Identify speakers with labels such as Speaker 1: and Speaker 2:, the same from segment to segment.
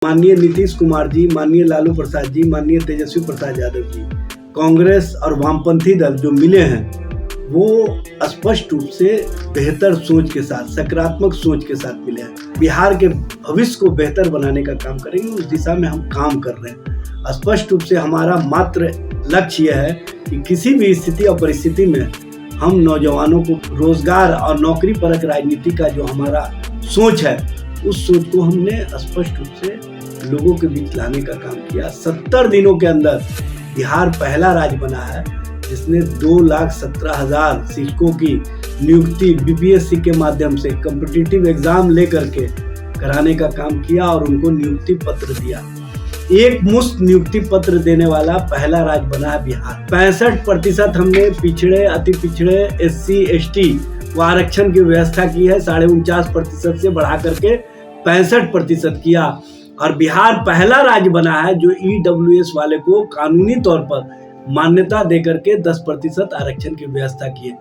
Speaker 1: माननीय नीतीश कुमार जी, माननीय लालू प्रसाद जी, माननीय तेजस्वी प्रसाद यादव जी, कांग्रेस और वामपंथी दल जो मिले हैं वो स्पष्ट रूप से बेहतर सोच के साथ, सकारात्मक सोच के साथ मिले हैं। बिहार के भविष्य को बेहतर बनाने का काम करेंगे, उस दिशा में हम काम कर रहे हैं। स्पष्ट रूप से हमारा मात्र लक्ष्य यह है कि किसी भी स्थिति और परिस्थिति में हम नौजवानों को रोजगार और नौकरी परक राजनीति का जो हमारा सोच है, उस सोच को हमने स्पष्ट रूप से लोगों के बीच लाने का काम किया। 70 दिनों के अंदर बिहार पहला राज्य बना है जिसने 2,17,000 शिक्षकों की नियुक्ति बीपीएससी के माध्यम से कॉम्पिटिटिव एग्जाम लेकर के कराने का काम किया और उनको नियुक्ति पत्र दिया। एक मुश्त नियुक्ति पत्र देने वाला पहला राज्य बना है बिहार। 65% हमने पिछड़े, अति पिछड़े, SC ST को आरक्षण की व्यवस्था की है। 49.5% से बढ़ा करके 65% किया और बिहार पहला राज्य बना है जो EWS वाले को कानूनी तौर पर मान्यता देकर के 10% आरक्षण की व्यवस्था की है।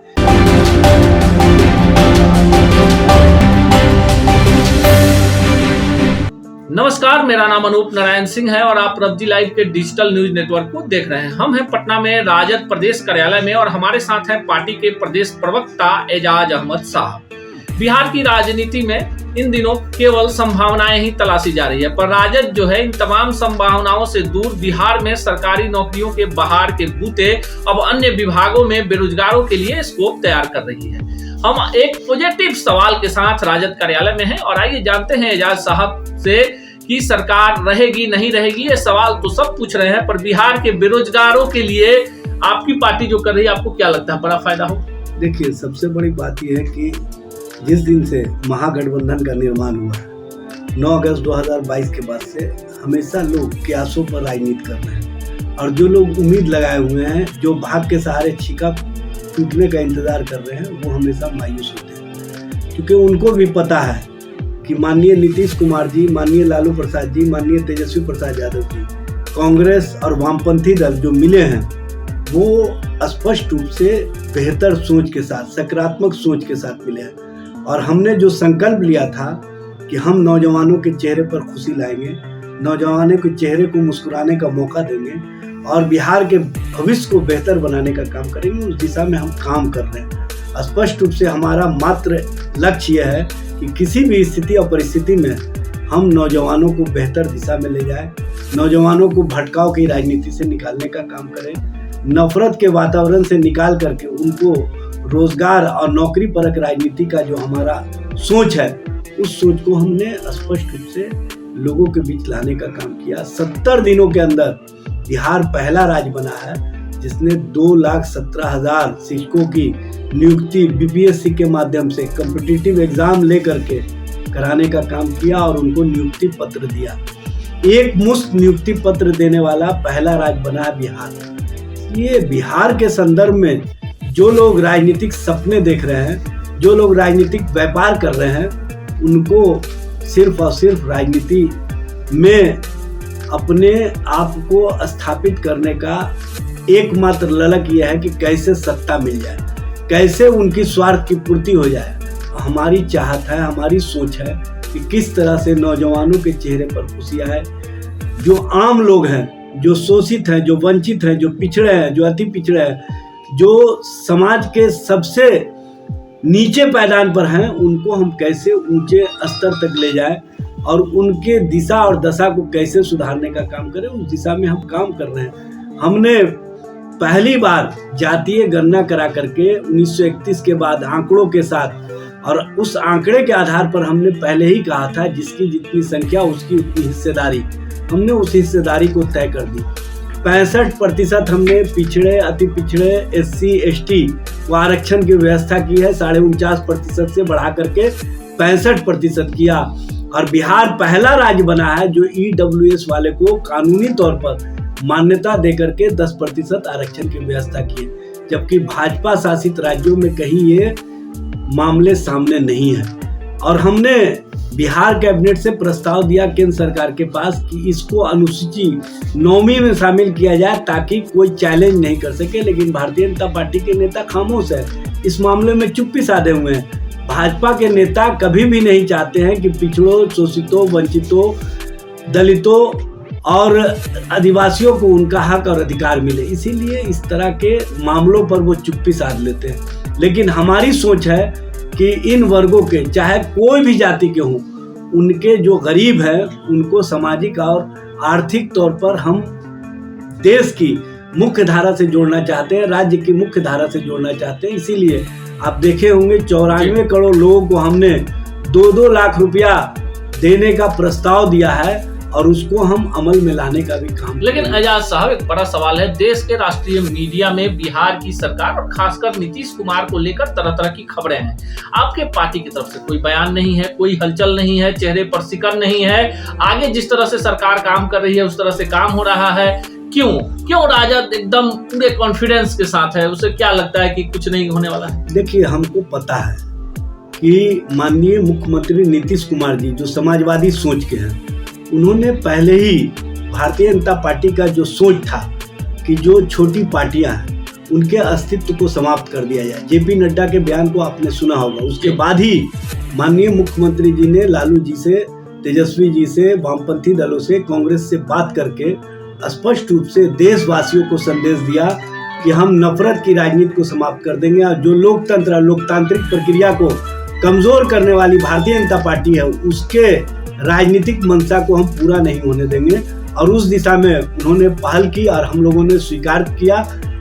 Speaker 2: नमस्कार, मेरा नाम अनूप नारायण सिंह है और आप रब्जी लाइव के डिजिटल न्यूज नेटवर्क को देख रहे हैं। हम हैं पटना में राजद प्रदेश कार्यालय में और हमारे साथ हैं पार्टी के प्रदेश प्रवक्ता एजाज अहमद साहब। बिहार की राजनीति में इन दिनों केवल संभावनाएं ही तलाशी जा रही है, पर राजद जो है इन तमाम संभावनाओं से दूर बिहार में सरकारी नौकरियों के बाहर के बूते अब अन्य विभागों में बेरोजगारों के लिए स्कोप तैयार कर रही है। हम एक पॉजिटिव सवाल के साथ राजद कार्यालय में हैं और आइए जानते हैं एजाज साहब से कि सरकार रहेगी नहीं रहेगी। ये सवाल तो सब पूछ रहे हैं, पर बिहार के बेरोजगारों के लिए आपकी पार्टी जो कर रही है, आपको क्या लगता है बड़ा फायदा हो?
Speaker 1: देखिए, सबसे बड़ी बात यह है कि जिस दिन से महागठबंधन का निर्माण हुआ है, 9 अगस्त 2022 के बाद से हमेशा लोग क्यासों पर राजनीति कर रहे हैं और जो लोग उम्मीद लगाए हुए हैं, जो भाग के सहारे छीका टूटने का इंतजार कर रहे हैं, वो हमेशा मायूस होते हैं, क्योंकि उनको भी पता है कि माननीय नीतीश कुमार जी, माननीय लालू प्रसाद जी, माननीय तेजस्वी प्रसाद यादव जी, कांग्रेस और वामपंथी दल जो मिले हैं वो स्पष्ट रूप से बेहतर सोच के साथ, सकारात्मक सोच के साथ मिले हैं और हमने जो संकल्प लिया था कि हम नौजवानों के चेहरे पर खुशी लाएंगे, नौजवानों के चेहरे को मुस्कुराने का मौका देंगे और बिहार के भविष्य को बेहतर बनाने का काम करेंगे, उस दिशा में हम काम कर रहे हैं। स्पष्ट रूप से हमारा मात्र लक्ष्य यह है कि किसी भी स्थिति और परिस्थिति में हम नौजवानों को बेहतर दिशा में ले जाएं, नौजवानों को भटकाव की राजनीति से निकालने का काम करें, नफरत के वातावरण से निकाल करके उनको रोजगार और नौकरी परक राजनीति का जो हमारा सोच है, उस सोच को हमने स्पष्ट रूप से लोगों के बीच लाने का काम किया। 70 दिनों के अंदर बिहार पहला राज्य बना है जिसने 2,17,000 शिक्षकों की नियुक्ति बीपीएससी के माध्यम से कॉम्पिटिटिव एग्जाम लेकर के कराने का काम किया और उनको नियुक्ति पत्र दिया। एक मुश्त नियुक्ति पत्र देने वाला पहला राज्य बना है बिहार। ये बिहार के संदर्भ में जो लोग राजनीतिक सपने देख रहे हैं, जो लोग राजनीतिक व्यापार कर रहे हैं, उनको सिर्फ और सिर्फ राजनीति में अपने आप को स्थापित करने का एकमात्र ललक यह है कि कैसे सत्ता मिल जाए, कैसे उनकी स्वार्थ की पूर्ति हो जाए। हमारी चाहत है, हमारी सोच है कि किस तरह से नौजवानों के चेहरे पर खुशी आए। जो आम लोग हैं, जो शोषित हैं, जो वंचित हैं, जो पिछड़े हैं, जो अति पिछड़े हैं, जो समाज के सबसे नीचे पायदान पर हैं, उनको हम कैसे ऊंचे स्तर तक ले जाएं और उनके दिशा और दशा को कैसे सुधारने का काम करें, उस दिशा में हम काम कर रहे हैं। हमने पहली बार जातीय गणना करा करके 1931 के बाद आंकड़ों के साथ, और उस आंकड़े के आधार पर हमने पहले ही कहा था जिसकी जितनी संख्या उसकी उतनी हिस्सेदारी, हमने उस हिस्सेदारी को तय कर दी। 65% हमने पिछड़े, अति पिछड़े, SC ST को आरक्षण की व्यवस्था की है। 49.5% से बढ़ा करके 65% किया और बिहार पहला राज्य बना है जो EWS वाले को कानूनी तौर पर मान्यता देकर के 10% आरक्षण की व्यवस्था की है, जबकि भाजपा शासित राज्यों में कहीं ये मामले सामने नहीं है। और हमने बिहार कैबिनेट से प्रस्ताव दिया केंद्र सरकार के पास कि इसको अनुसूची 9वीं में शामिल किया जाए ताकि कोई चैलेंज नहीं कर सके, लेकिन भारतीय जनता पार्टी के नेता खामोश है, इस मामले में चुप्पी साधे हुए हैं। भाजपा के नेता कभी भी नहीं चाहते हैं कि पिछड़ों, शोषितों, वंचितों दलितों और आदिवासियों को उनका हक और अधिकार मिले, इसीलिए इस तरह के मामलों पर वो चुप्पी साध लेते हैं। लेकिन हमारी सोच है कि इन वर्गों के, चाहे कोई भी जाति के हों, उनके जो गरीब हैं उनको सामाजिक और आर्थिक तौर पर हम देश की मुख्य धारा से जोड़ना चाहते हैं, राज्य की मुख्य धारा से जोड़ना चाहते हैं। इसीलिए आप देखे होंगे 94 करोड़ लोगों को हमने 2-2 लाख रुपया देने का प्रस्ताव दिया है और उसको हम अमल में लाने का भी काम।
Speaker 2: लेकिन एजाज साहब, एक बड़ा सवाल है, देश के राष्ट्रीय मीडिया में बिहार की सरकार और खासकर नीतीश कुमार को लेकर तरह तरह की खबरें हैं। आपके पार्टी की तरफ से कोई बयान नहीं है, कोई हलचल नहीं है, चेहरे पर सिकन नहीं है, आगे जिस तरह से सरकार काम कर रही है उस तरह से काम हो रहा है। क्यों राजद एकदम पूरे कॉन्फिडेंस के साथ है? उसे क्या लगता है कि कुछ नहीं होने वाला है?
Speaker 1: देखिए, हमको पता है कि माननीय मुख्यमंत्री नीतीश कुमार जी जो समाजवादी सोच के हैं, उन्होंने पहले ही भारतीय जनता पार्टी का जो सोच था कि जो छोटी पार्टियां हैं उनके अस्तित्व को समाप्त कर दिया जाए। जेपी नड्डा के बयान को आपने सुना होगा। उसके बाद ही माननीय मुख्यमंत्री जी ने लालू जी से, तेजस्वी जी से, वामपंथी दलों से, कांग्रेस से बात करके स्पष्ट रूप से देशवासियों को संदेश दिया कि हम नफरत की राजनीति को समाप्त कर देंगे और जो लोकतंत्र, लोकतांत्रिक प्रक्रिया को कमजोर करने वाली भारतीय जनता पार्टी है उसके राजनीतिक मंशा को हम पूरा नहीं होने देंगे। और उस दिशा में उन्होंने पहल की और हम लोगों ने स्वीकार किया।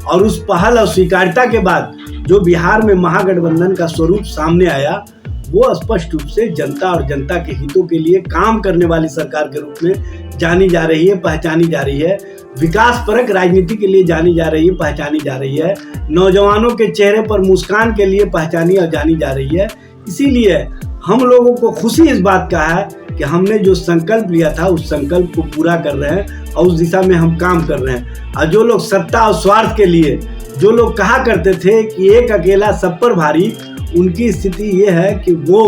Speaker 1: और उस पहल और स्वीकार्यता के बाद जो बिहार में महागठबंधन का स्वरूप सामने आया, वो स्पष्ट रूप से जनता और जनता के हितों के लिए काम करने वाली सरकार के रूप में जानी जा रही है, पहचानी जा रही है। विकास परक राजनीति के लिए जानी जा रही है, पहचानी जा रही है। नौजवानों के चेहरे पर मुस्कान के लिए पहचानी और जानी जा रही है। इसीलिए हम लोगों को खुशी इस बात का है कि हमने जो संकल्प लिया था उस संकल्प को पूरा कर रहे हैं और उस दिशा में हम काम कर रहे हैं। और जो लोग सत्ता और स्वार्थ के लिए, जो लोग कहा करते थे कि एक अकेला सब पर भारी, उनकी स्थिति ये है कि वो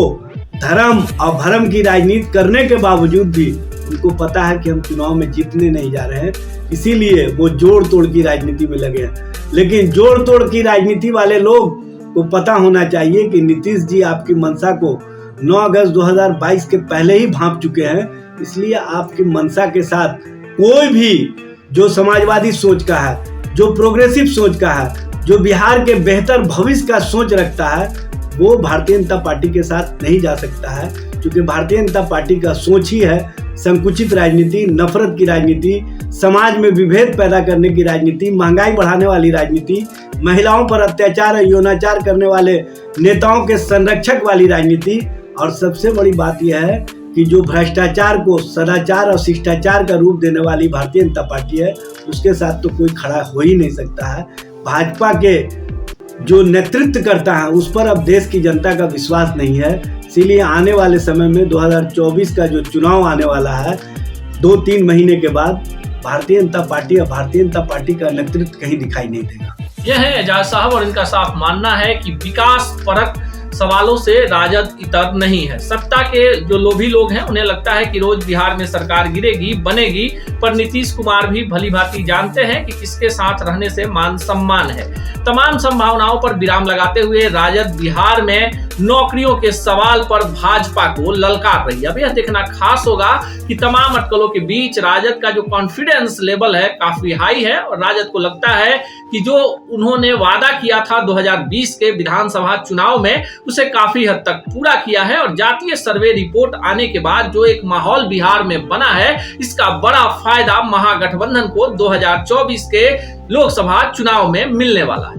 Speaker 1: धर्म और भरम की राजनीति करने के बावजूद भी उनको पता है कि हम चुनाव में जीतने नहीं जा रहे हैं, इसीलिए वो जोड़ तोड़ की राजनीति में लगे हैं। लेकिन जोड़ तोड़ की राजनीति वाले लोग को पता होना चाहिए कि नीतीश जी आपकी मंशा को 9 अगस्त 2022 के पहले ही भांप चुके हैं। इसलिए आपकी मंशा के साथ कोई भी जो समाजवादी सोच का है, जो प्रोग्रेसिव सोच का है, जो बिहार के बेहतर भविष्य का सोच रखता है, वो भारतीय जनता पार्टी के साथ नहीं जा सकता है। क्योंकि भारतीय जनता पार्टी का सोच ही है संकुचित राजनीति, नफरत की राजनीति, समाज में विभेद पैदा करने की राजनीति, महंगाई बढ़ाने वाली राजनीति, महिलाओं पर अत्याचार और यौनाचार करने वाले नेताओं के संरक्षक वाली राजनीति। और सबसे बड़ी बात यह है कि जो भ्रष्टाचार को सदाचार और शिष्टाचार का रूप देने वाली भारतीय जनता पार्टी है, उसके साथ तो कोई खड़ा हो ही नहीं सकता है। भाजपा के जो नेतृत्व करता है उस पर अब देश की जनता का विश्वास नहीं है। इसीलिए आने वाले समय में 2024 का जो चुनाव आने वाला है, 2-3 महीने के बाद भारतीय जनता पार्टी और भारतीय जनता पार्टी का नेतृत्व कहीं दिखाई नहीं देगा।
Speaker 2: यह है एजाज साहब, और इनका साफ मानना है कि विकास परक सवालों से राजद इतर नहीं है। सत्ता के जो लोभी लोग हैं उन्हें लगता है कि रोज बिहार में सरकार गिरेगी, बनेगी, पर नीतीश कुमार भी भली भांति जानते हैं कि किसके साथ रहने से मान सम्मान है। तमाम संभावनाओं पर विराम लगाते हुए राजद बिहार में नौकरियों के सवाल पर भाजपा को ललकार रही है। अब यह देखना खास होगा कि तमाम अटकलों के बीच राजद का जो कॉन्फिडेंस लेवल है काफी हाई है और राजद को लगता है कि जो उन्होंने वादा किया था 2020 के विधानसभा चुनाव में उसे काफी हद तक पूरा किया है। और जातीय सर्वे रिपोर्ट आने के बाद जो एक माहौल बिहार में बना है, इसका बड़ा फायदा महागठबंधन को 2024 के लोकसभा चुनाव में मिलने वाला है।